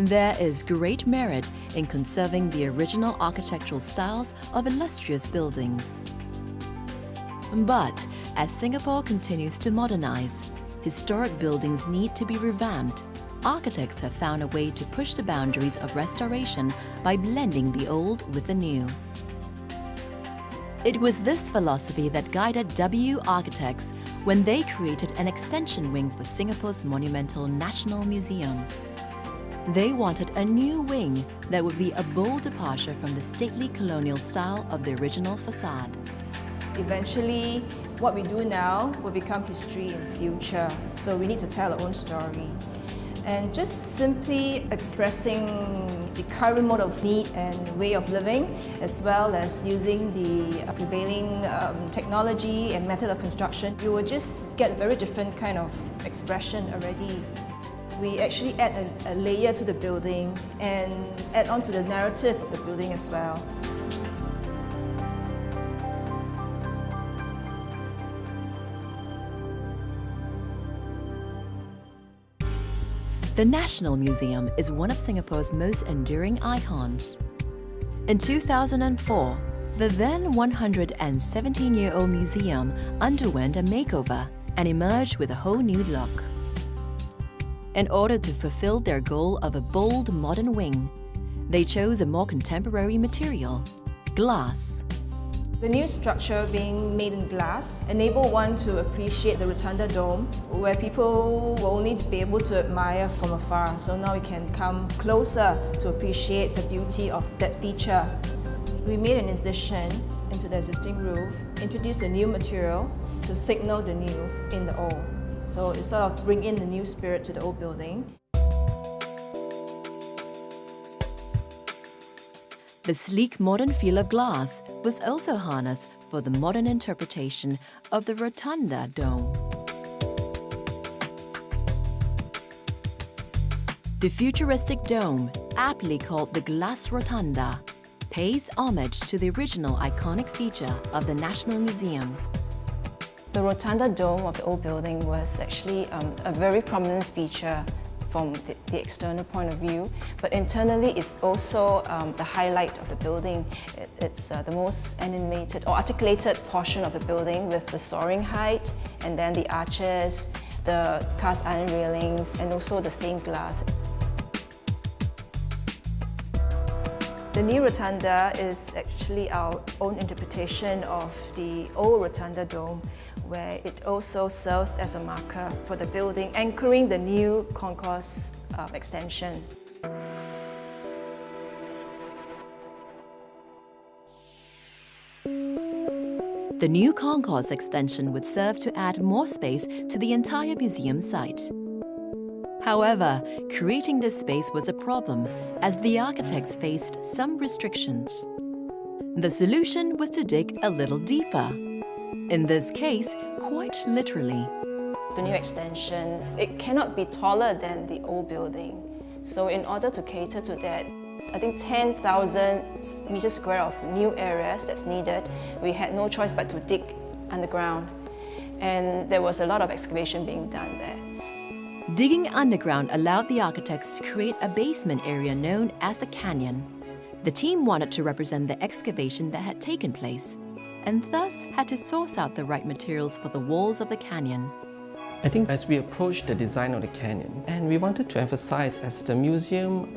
There is great merit in conserving the original architectural styles of illustrious buildings. But as Singapore continues to modernize, historic buildings need to be revamped. Architects have found a way to push the boundaries of restoration by blending the old with the new. It was this philosophy that guided W Architects when they created an extension wing for Singapore's monumental National Museum. They wanted a new wing that would be a bold departure from the stately colonial style of the original facade. Eventually, what we do now will become history in future, so we need to tell our own story. And just simply expressing the current mode of need and way of living, as well as using the prevailing technology and method of construction, you will just get a very different kind of expression already. We actually add a layer to the building and add on to the narrative of the building as well. The National Museum is one of Singapore's most enduring icons. In 2004, the then 117-year-old museum underwent a makeover and emerged with a whole new look. In order to fulfill their goal of a bold modern wing, they chose a more contemporary material, glass. The new structure being made in glass enabled one to appreciate the rotunda dome, where people will only be able to admire from afar. So now we can come closer to appreciate the beauty of that feature. We made an incision into the existing roof, introduced a new material to signal the new in the old. So it sort of bring in the new spirit to the old building. The sleek modern feel of glass was also harnessed for the modern interpretation of the rotunda dome. The futuristic dome, aptly called the glass rotunda, pays homage to the original iconic feature of the National Museum. The rotunda dome of the old building was actually a very prominent feature from the external point of view, but internally it's also the highlight of the building. It's the most animated or articulated portion of the building, with the soaring height and then the arches, the cast iron railings, and also the stained glass. The new rotunda is actually our own interpretation of the old rotunda dome, where it also serves as a marker for the building, anchoring the new concourse extension. The new concourse extension would serve to add more space to the entire museum site. However, creating this space was a problem, as the architects faced some restrictions. The solution was to dig a little deeper. In this case, quite literally. The new extension, it cannot be taller than the old building. So in order to cater to that, I think 10,000 meters square of new areas that's needed, we had no choice but to dig underground. And there was a lot of excavation being done there. Digging underground allowed the architects to create a basement area known as the canyon. The team wanted to represent the excavation that had taken place, and thus had to source out the right materials for the walls of the canyon. I think as we approached the design of the canyon, and we wanted to emphasize as the museum,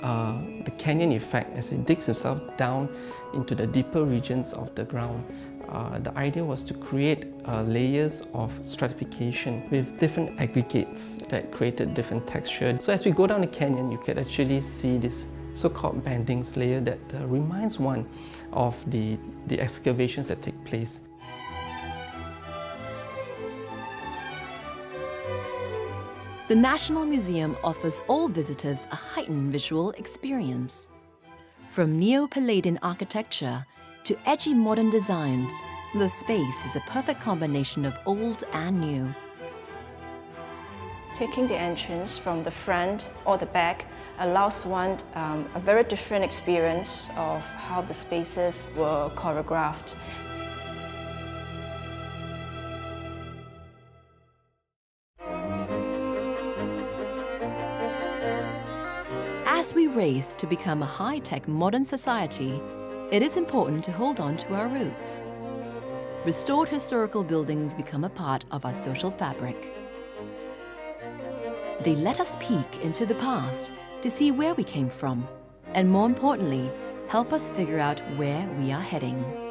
the canyon effect as it digs itself down into the deeper regions of the ground. The idea was to create layers of stratification with different aggregates that created different texture. So as we go down the canyon, you can actually see this so-called bandings layer that reminds one of the excavations that take place. The National Museum offers all visitors a heightened visual experience. From neo-Palladian architecture to edgy modern designs, the space is a perfect combination of old and new. Taking the entrance from the front or the back allows one a very different experience of how the spaces were choreographed. As we race to become a high-tech modern society, it is important to hold on to our roots. Restored historical buildings become a part of our social fabric. They let us peek into the past to see where we came from, and more importantly, help us figure out where we are heading.